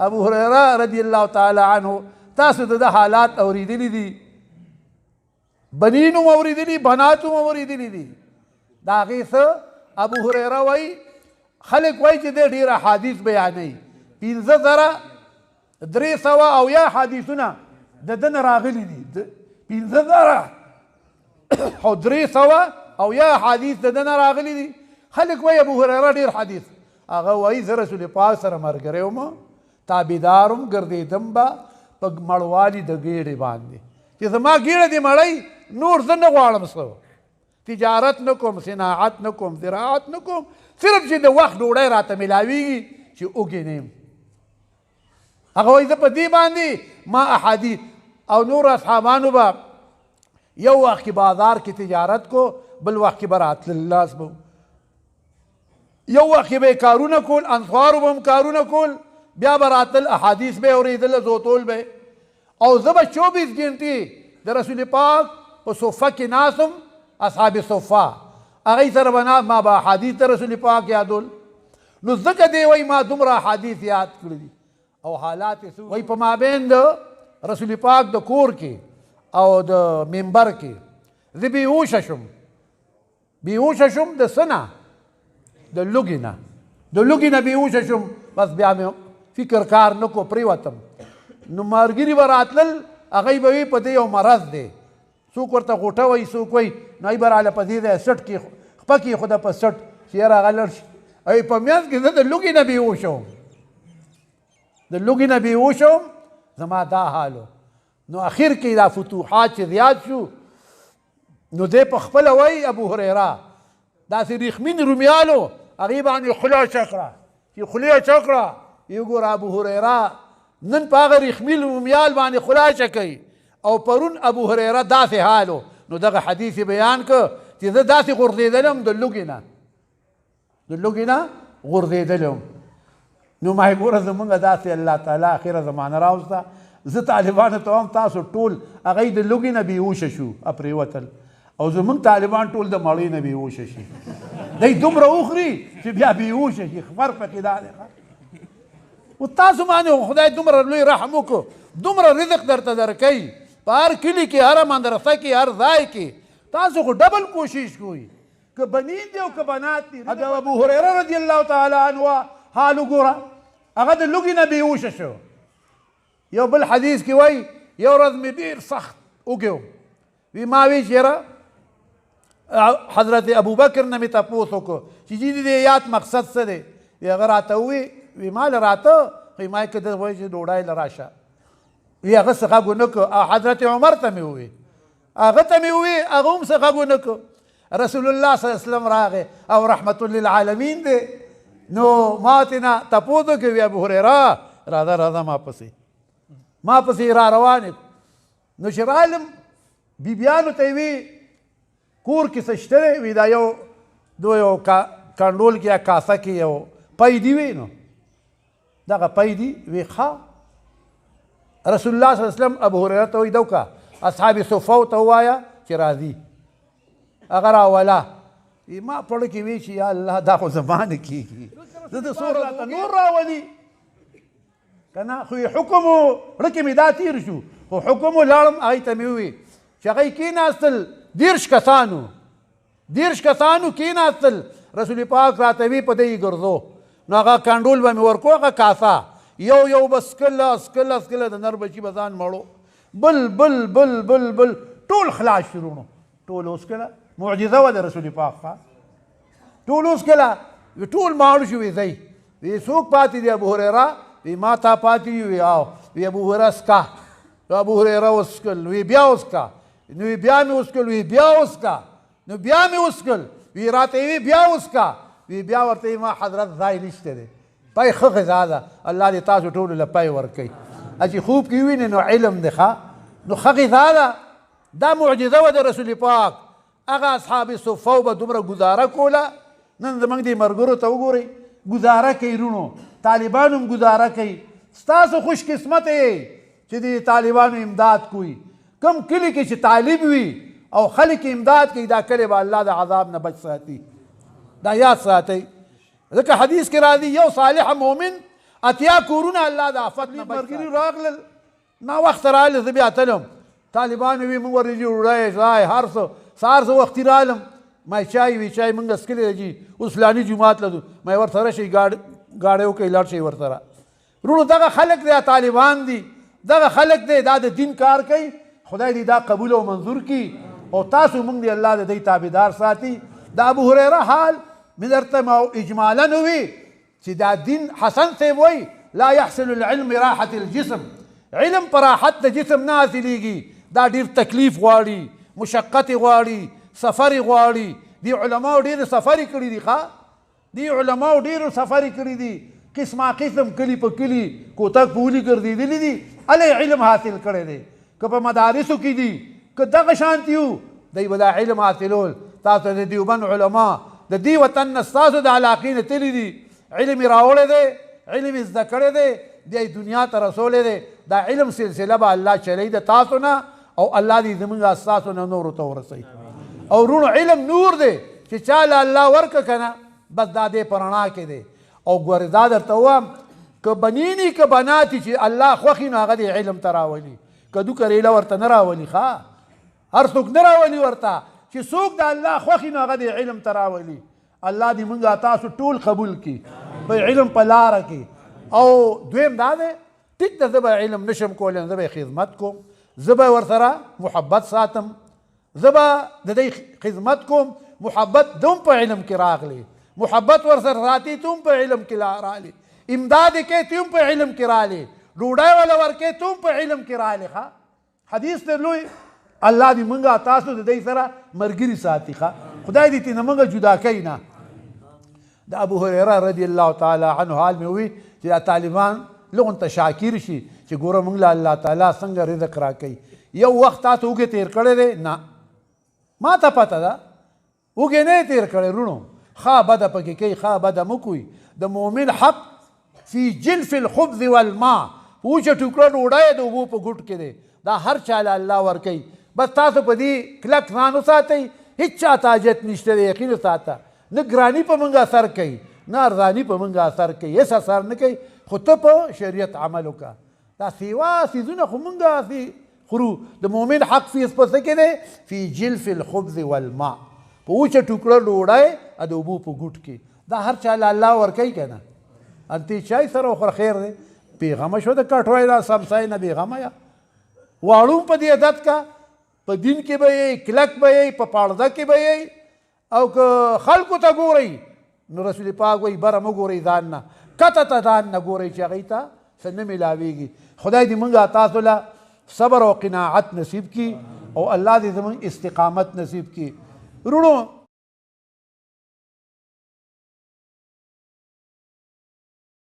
ابو هريره رضی الله تعالی عنه تاسو د حالات اوریدلی دي بنینو اوریدلی بناتو اوریدلی دي دا غیث ابو هريره وای خلق وای چې د ډیر احادیث بیانوي 15,300 او یا حدیثونه د دن راغلي دي 15,300 او یا حدیث د دن راغلي دي خلق وای ابو هريره ډیر حدیث هغه وای زه رسول پاک سره مرګره وم تابعدارم ګرځیدم با په مړوالي د ګیډې باندې چې زما ګیډه دې مړی نور زه نه غواړم څه تجارت نه کوم صناعت نه کوم زراعت نه کوم صرف چې د وخت ډوډۍ راته میلاویږي چې اوږې نه یم هغه وایي زه په دې باندې ما احادیث او نور اصحابانو به یو وخت کې بازار کې تجارت کو بل وخت کې به راتلل لاس به یو وخت کې به یې کارونه کول انصارو به هم کارونه کول بیا به راتل احادیث به اورېدل زوتول به او زه به 24 ګنټې د رسول پاک په صفه کې ناسم اصحاب صفه هغوی سره به ما به احادیث د رسول پاک یادول نو ځکه دی وایي ما دومره احادیث یاد کړي دي او حالات یې وایي په مابین د رسول پاک د کور کې او د منبر کې زه بیهوشه شم د څه نه د لوږې نه بیهوشه شم بس بیا مې فکر کار نه کو پرېوتم نو ملګري به راتلل هغوی به وي په دې یو مرض دی څوک ورته غوټه وایي څوک وایي نو هغوی به راله په دې ځای سټ کې خپه کېښوده په سټ چې یاره هغه لړ شي او په منځ کې زه د لوږې نه بیهوش وم زما دا حال نو اخر کې دا فتوحات چې زیات شو نو دی په خپله وایي ابو هریره داسې ریښمین رومیانو هغې باندې خوله چه کړه چې خولې چه کړه یو ګوره ابو هریره نن په هغه ریښمین رومیال باندې خوله چه کوي او پرون ابو هریره داسې حالو نو دغه حدیث بیان که چې زه داسې غورځېدلم د لوږې نه غورځېدلم نو ما یې ګوره زمونږ داسې الله تعالی اخره زمانه راوسته زه طالبانو ته هم تاسو ټول هغوی د لوږې نه بېهوشه شو پرېوتل او زمونږ طالبان ټول د مړۍ نه بېهوشه شي دی دومره وخوري چې بیا بېهوشه شي فرق پکې دا دی و تاسو باندې خدای دومره لوی رحم وکړو دومره رزق درته درکوي په هر کلي کې هره مدرسه کې هر ځای کې تاسو خو ډبل کوشش کوئ که بنین دی او که بنات دي د ابو هریره رضی الله تعالی عنه حال وګوره هغه د لوږې نه بېهوشه شو یو بل حدیث کې وایي یو ورځ مې ډېر سخت وږی وم وی ما وی چېره حضرت ابوبکر نه مې تپوس وکړو چې جي د یاد مقصد څه دی وی هغه راته ووی وی ما له راته خو ما یې که ده وایي چې ډوډۍ له راشه وی هغه څه غږ ونه کړو حضرت عمر ته مې ووی هغه ته مې ووی هغه هم څه غږ ونه کړو رسول الله صلی الله علیه وسلم راغی او رحمت للعالمین دی نو ما ورته نه تپوس وکړو وی ابو هریره راځه ما پسې را روان نو چې رالم بیبیانو ته یې وی کور کې څه شته دی وی دا یو کنډول کې یا کاسه کې یو پی دی وی نو دغه پی دی وی ښه رسول الله صلی الله علیه وسلم ابو هریره ته وایي دا وکړه اصحاب صفو ته ووایه چې راځي هغه راوله ما پړه کې وی چې یا الله دا خو زما نه کېږي زه د څو راته نور راولي کنه خو حکم رکه مې دا تیر شو خو حکم لاړم هغې ته مې ووي چې هغوی کېناستل 10 کسانو کېناستل رسول پاک راته وي په دې ګرځو نو هغه کنډول به مې ورکو هغه کاسه یو به سکله د نر بچي به ځان مړو بل ټول خلاص شروع نو ټول وسکله معجزه وه د رسول پاک ټول وسکله ټول ماړو شو وی ځئ وی څوک پاتې دی ابو هریره وی ما تا پاتې وی آو وی ابو هریره سکه ابو هریره وسکل وی بیا وسکه نو وی بیا مې وسکل وی بیا وسکه نو بیا مې وسکل وی راته وی بیا وسکه وی بیا ورته ما حضرت ځای نشته دی پای ښه غذا ده الله دې تاسو ټولو له پای ورکوي چې خوب کې وینې نو علم دی ښه نو ښه غذا ده دا معجزه وه د رسول پاک هغه اصحاب صفو به دومره ګزاره کوله نن زموږ دې ملګرو ته وګورئ ګزاره کوي رونو طالبان هم ګزاره کوي ستاسو خوش قسمت یې چې د طالبانو امداد کوي کم کلي کې چې طالب وي او خلک امداد کوي دا کلی به الله د عذاب نه بچ ساتي دا یاد ساتئ ځکه حدیث کې راځي یو صالح مؤمن اتیا کورونه الله د آفت نه مرګري راغلل نا وخت راغله زه بیا تلم طالبان وي موږ ورځي وړای ځای هر څه سهار څه وختي رالم ما چای وی چای موږ سکلې جي اوس فلاني جمعات لدو ما ورته راشي ګاډیو کې لاړ شي ورته رونو دغه خلک دی طالبان دي دغه خلک دی دا د دین کار کوي خدای دې دا قبول او منظور کړي او تاسو موږ دی الله د دې تابعدار ساتي د ابو هريره حال مې درته اجمالا وي چې دا دین حسن ته وایي لا يحصل العلم راحة الجسم علم پر راحت د جسم نه حاصلېږي دا ډېر تکلیف غواړي مشقت غواړي سفر غواړي دی علماو ډېر سفر کړي دي دی علماو ډېر سفر کړي دي قسمه قسم کلی په کلی کوتک پولی ګرځېدلي دي الی علم حاصل کړی دی که په مدارسو کې دي که دغه شانتي وو دی به دا علم حاصلول تاسو د دیوبند علما د دې وطن نه ستاسو د علاقې نه تللي دي علم یې راوړی دی علم یې زده کړی دی دی دنیا ته رسولی دی دا علم سلسله به الله چلی د تاسو نه او الله دې زموږ ستاسو نه نورو ته ورسوي او وروڼو علم نور دی چې چاله الله ورکه که نه بس دا دی په رڼا کې دی او ګورې دا درته ووایم که بنیني که بناتي چې الله خوښي نو هغه دې علم ته راولي کدو کریله ورته نه راولي هر څوک نه راولي ورته چې څوک د الله خوښي نو هغه دې علم ته راولي الله دې موږ تاسو ټول قبول کړي په علم په لاره کې او دویم دا دی ټیک ده زه به علم نشم کولی زه به خدمت کوم زه به ورسره محبت ساتم زه به د دې خدمت کوم محبت دوم په علم کې راغلی محبت ورسره ساتي ته هم په علم کې راغلی امداد یې کوې ته هم په علم کې راغلی ډوډۍ وله ورکوې ته هم په علم کې راغلی حدیث دی لوی الله دې موږ تاسو د دې سره ملګري ساتي خدای دې ترې نه موږ جدا کوي نه د ابو هريره رضی الله تعالی عنه حال مې وي چې دا طالبان لغون ته شاکر شي چې ګوره موږ له الله تعالی څنګه رزق راکوي یو وخت تاسو اوږې تېر کړی دی نه ما ته پته ده اوږې نه یې تېر کړی وروڼو ښه بده پکې کوي ښه بده مه کوئ د مؤمن حق فی جلف الخبز والماء وچه ټوکړه ډوډۍ د اوبو په ګوټ کې دی دا هر چاله الله ورکوي بس تاسو په دې کلک ځان وساتئ هېڅ چاته حاجت نشته دی یقین وساته نه ګراني په موږ اثر کوي نه ارزاني په موږ اثر کوي هېڅ اثر نه کوي خو ته په شریعت عمل وکړه دا سیوا څیزونه خو موږ خورو د مؤمن حق فی په څه کې دی فی جلف الخبز والماء په وچه ټوکړه ډوډۍ د اوبو په ګوټ کې دا هر چاله الله ورکوي که نه انتې چای سره وخوره خیر دی بېغمه شوه د کټوی دا سمسای نه بېغمه یا واړو په دې عادت کا په دین کې به یې کلک به یې په پاړده کې به یې او که خلکو ته ګورئ نو رسول پاک وایي بره مه ګورئ ځان نه کته ته ځان نه ګورئ چې هغوی ته څه نه میلاویږي خدای دې موږ تاسو له صبر او قناعت نصیب کړي او الله دې زموږ استقامت نصیب کړي وروڼو